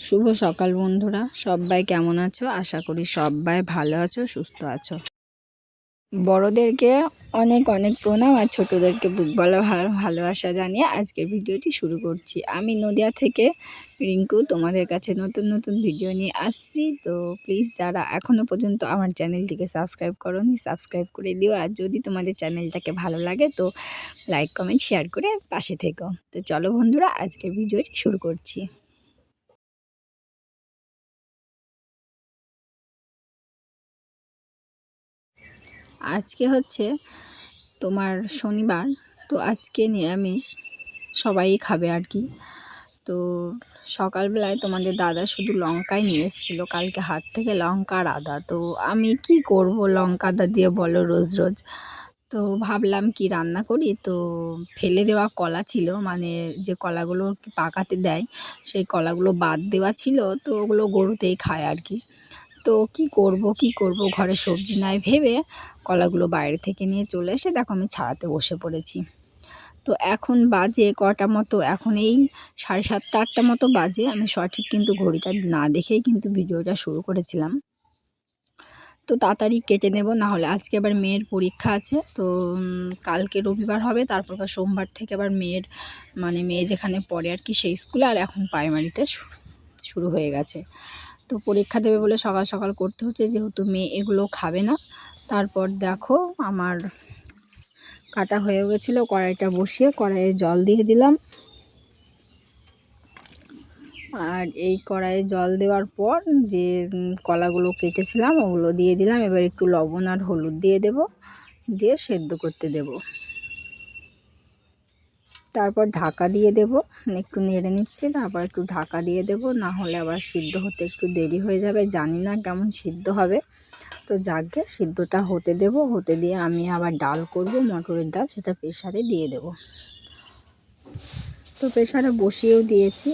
শুভ সকাল বন্ধুরা, সবাই কেমন আছো? আশা করি সবাই ভালো আছো, সুস্থ আছো। বড়দেরকে অনেক অনেক প্রণাম আর ছোটদেরকে বুক বলা ভালোবাসা জানিয়ে আজকের ভিডিওটি শুরু করছি। আমি নদিয়া থেকে রিঙ্কু তোমাদের কাছে নতুন নতুন ভিডিও নিয়ে আসছি। তো প্লিজ যারা এখনও পর্যন্ত আমার চ্যানেলটিকে সাবস্ক্রাইব করোনি, সাবস্ক্রাইব করে দিও। আর যদি তোমাদের চ্যানেলটাকে ভালো লাগে তো লাইক কমেন্ট শেয়ার করে পাশে থেকো। তো চলো বন্ধুরা, আজকের ভিডিওটি শুরু করছি। আজকে হচ্ছে তোমার শনিবার, তো আজকে নিরামিষ সবাই খাবে আর কি। তো সকালবেলায় তোমাদের দাদা শুধু লঙ্কাই নিয়ে এসেছিলো কালকে হাট থেকে, লঙ্কা আর আদা। তো আমি কি করব লঙ্কা আদা দিয়ে বলো রোজ রোজ। তো ভাবলাম কি রান্না করি। তো ফেলে দেওয়া কলা ছিল, মানে যে কলাগুলো পাকাতে দেয় সেই কলাগুলো বাদ দেওয়া ছিল, তো ওগুলো গরুতেই খায় আর কি। তো কি করব ঘরে সবজি নাই ভেবে কলাগুলো বাইরে থেকে নিয়ে চলে এসে দেখো আমি ছাড়াতে বসে পড়েছি। তো এখন বাজে কটা মতো, এখন এই 7:30 8টা মতো বাজে। আমি সঠিক কিন্তু ঘড়িটা না দেখেই কিন্তু ভিডিওটা শুরু করেছিলাম। তো তাড়াতাড়ি কেটে নেব, না হলে আজকে আবার মেয়ের পরীক্ষা আছে। তো কালকে রবিবার হবে, তারপর সোমবার থেকে আবার মেয়ের মানে মেয়ে যেখানে পড়ে আর কি সেই স্কুলে, আর এখন প্রাইমারিতে শুরু হয়ে গেছে। তো পরীক্ষা দেবে বলে সকাল সকাল করতে হচ্ছে, যেহেতু মেয়ে এগুলো খাবে না। তারপর দেখো আমার কাটা হয়ে গেছিলো, কড়াইটা বসিয়ে কড়াইয়ে জল দিয়ে দিলাম। আর এই কড়াইয়ে জল দেওয়ার পর যে কলাগুলো কেটেছিলাম ওগুলো দিয়ে দিলাম। এবার একটু লবণ আর হলুদ দিয়ে দেব, দিয়ে সেদ্ধ করতে দেব। তারপর ঢাকা দিয়ে দেব, একটু নেড়ে নিচ্ছি, তারপর একটু ঢাকা দিয়ে দেব, না হলে আবার সিদ্ধ হতে একটু দেরি হয়ে যাবে। জানি না কেমন সিদ্ধ হবে। তো যাকে সিদ্ধটা হতে দেব, হতে দিয়ে আমি আবার ডাল করব, মটরের ডাল, সেটা প্রেসারে দিয়ে দেব। তো প্রেসারে বসিয়েও দিয়েছি।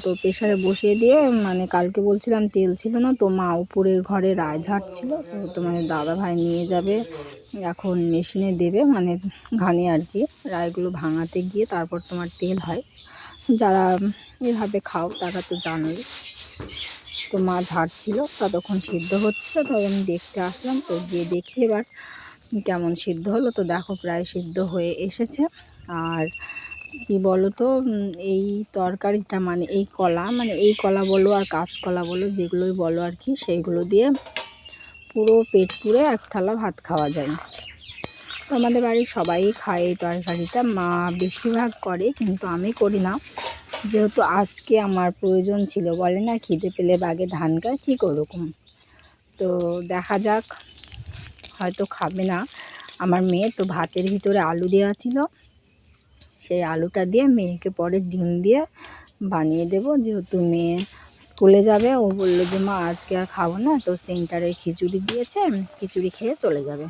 তো প্রেসারে বসিয়ে দিয়ে মানে কালকে বলছিলাম তেল ছিল না, তো মা উপরের ঘরে রায় ঝাড়ছিল। তো তোমাদের দাদা ভাই নিয়ে যাবে এখন মেশিনে দেবে, মানে ঘানে আর কি, রায়গুলো ভাঙাতে গিয়ে তারপর তোমার তেল হয়। যারা এভাবে খাও তারা তো জানোই। তো মা ঝাড়ছিল, ততক্ষণ সিদ্ধ হচ্ছিলো, তো আমি দেখতে আসলাম। তো গিয়ে দেখি এবার কেমন সিদ্ধ হলো। তো দেখো প্রায় সিদ্ধ হয়ে এসেছে। আর কি বলো তো, এই তরকারিটা মানে এই কলা বলো আর কাঁচকলা বলো, যেগুলোই বলো আর কি, সেইগুলো দিয়ে পুরো পেট পুরে এক থালা ভাত খাওয়া যায়। তো আমাদের বাড়ির সবাই খায় এই তরকারিটা, মা বেশিরভাগ করে কিন্তু আমি করি না, যেহেতু আজকে আমার প্রয়োজন ছিল। বলে না খিদে পেলে বাঘে ধান খায়, ঠিক ওরকম। তো দেখা যাক, হয়তো খাবে না আমার মেয়ে। তো ভাতের ভিতরে আলু দেওয়া ছিল, সেই আলুটা দিয়ে মেয়েকে পরে ডিম দিয়ে বানিয়ে দেব, যেহেতু মেয়ে স্কুলে যাবে। ও বললো যে মা আজকে আর খাবো না, তো সেন্টারে খিচুড়ি দিয়েছে, খিচুড়ি খেয়ে চলে যাবে।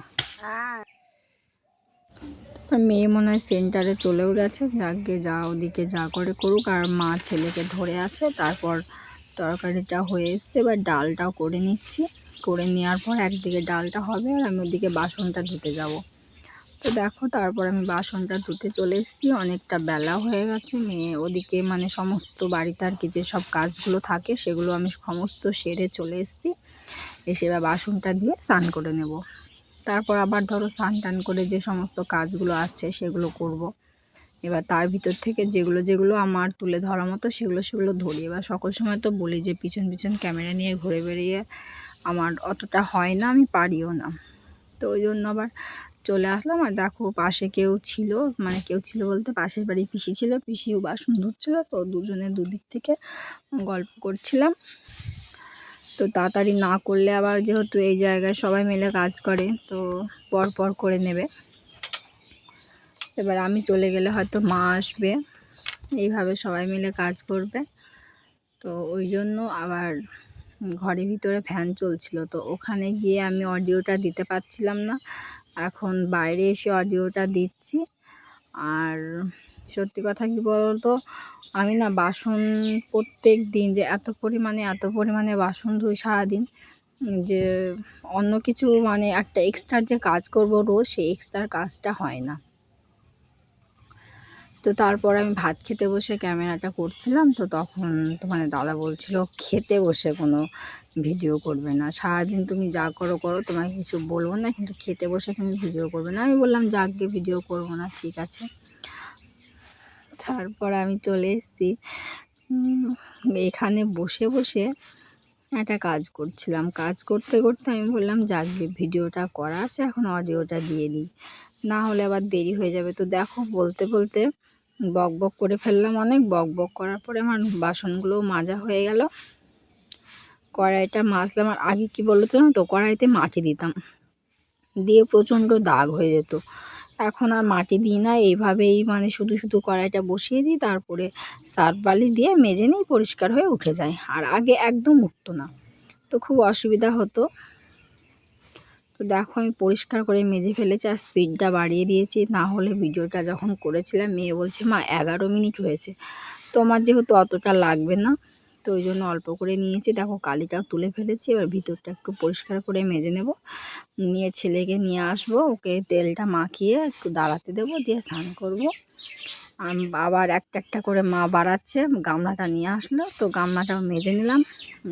আর মেয়ে মনে হয় সেন্টারে চলেও গেছে। যাকে যা ওদিকে যা করে করুক, আর মা ছেলেকে ধরে আছে। তারপর তরকারিটা হয়ে এসছে, এবার ডালটাও করে নিচ্ছি। করে নেওয়ার পর একদিকে ডালটা হবে আর আমি ওদিকে বাসনটা ধুতে যাব। তো দেখো তারপর আমি বাসনটা ধুতে চলে এসেছি, অনেকটা বেলা হয়ে গেছে। মেয়ে ওদিকে মানে সমস্ত বাড়িতে আর কি যে সব কাজগুলো থাকে সেগুলো আমি সমস্ত সেরে চলে এসেছি। এসে এবার বাসনটা দিয়ে স্নান করে নেব। তারপর আবার ধরো স্নান টান করে যে সমস্ত কাজগুলো আছে সেগুলো করব। এবার তার ভিতর থেকে যেগুলো যেগুলো আমার তুলে ধরার মতো সেগুলো ধরি। এবার সকল সময় তো বলি যে পিছন পিছন ক্যামেরা নিয়ে ঘুরে বেরিয়ে আমার অতটা হয় না, আমি পারিও না। তো ওই জন্য আবার চলে আসলাম। আর দেখো পাশে কেউ ছিল, মানে কেউ ছিল বলতে পাশের বাড়ি পিসি ছিল, পিসিও বাসন ধুচ্ছিলো। তো দুজনে দুদিক থেকে গল্প করছিলাম। তো তাড়াতাড়ি না করলে আবার, যেহেতু এই জায়গায় সবাই মিলে কাজ করে, তো পর পর করে নেবে। এবার আমি চলে গেলে হয়তো মা আসবে, এইভাবে সবাই মিলে কাজ করবে। তো ওই জন্য আবার ঘরের ভিতরে ফ্যান চলছিল, তো ওখানে গিয়ে আমি অডিওটা দিতে পারছিলাম না। এখন বাইরে এসে অডিওটা দিচ্ছি। আর সত্যি কথা কি বলতো, আমি না বাসন প্রত্যেক দিন যে এত পরিমাণে বাসন ধুই সারাদিন, যে অন্য কিছু মানে একটা এক্সট্রা যে কাজ করব রোজ, সেই এক্সট্রা কাজটা হয় না। তো তো তারপর আমি ভাত খেতে বসে ক্যামেরাটা করছিলাম, তো তখন তোমাদের দাদা বলছিল খেতে বসে কোনো ভিডিও করবে না, সারাদিন তুমি যা করো করো, তোমাকে কিছু বলবো না, কিন্তু খেতে বসে তুমি ভিডিও করবে না। আমি বললাম যাক গে, ভিডিও করবো না, ঠিক আছে। তারপর আমি চলে এসেছি এখানে বসে বসে একটা কাজ করছিলাম। কাজ করতে করতে আমি বললাম যাক গে, ভিডিওটা করা আছে, এখন অডিওটা দিয়ে দিই, না হলে আবার দেরি হয়ে যাবে। তো দেখো বলতে বলতে বক বক করে ফেললাম অনেক। বক বক করার পরে আমার বাসনগুলোও মাজা হয়ে গেল। কড়াইটা মাজলাম, আর আগে কি বলতো না তো, কড়াইতে মাটি দিতাম, দিয়ে প্রচণ্ড দাগ হয়ে যেত। এখন আর মাটি দিই না, এইভাবেই মানে শুধু শুধু কড়াইটা বসিয়ে দিই, তারপরে সার্ফ বালি দিয়ে মেজে নিই, পরিষ্কার হয়ে উঠে যায়। আর আগে একদম উঠতো না, তো খুব অসুবিধা হতো। তো দেখো আমি পরিষ্কার করে মেজে ফেলেছি, আর স্পিডটা বাড়িয়ে দিয়েছি, না হলে ভিডিওটা যখন করেছিলাম মেয়ে বলছে মা 11 মিনিট হয়েছে, তোমার যেহেতু অতটা লাগবে না, তো ওই জন্য অল্প করে নিয়েছি। দেখো কালিটাও তুলে ফেলেছি, এবার ভিতরটা একটু পরিষ্কার করে মেজে নেব, নিয়ে ছেলেকে নিয়ে আসবো, ওকে তেলটা মাখিয়ে একটু দাঁড়াতে দেবো, দিয়ে স্নান করবো। আবার একটা একটা করে মা বাড়াচ্ছে, গামলাটা নিয়ে আসলো, তো গামলাটাও মেজে নিলাম,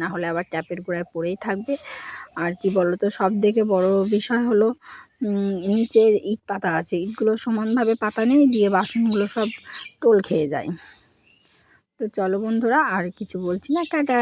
না হলে আবার ট্যাপের গোড়ায় পড়েই থাকবে। আর কি বলো তো, সব থেকে বড় বিষয় হলো নিচে ইট পাতা আছে, ইটগুলো সমানভাবে পাতা নেই, দিয়ে বাসনগুলো সব টোল খেয়ে যায়। তো চলো বন্ধুরা, আর কিছু বলছি না, টাটা।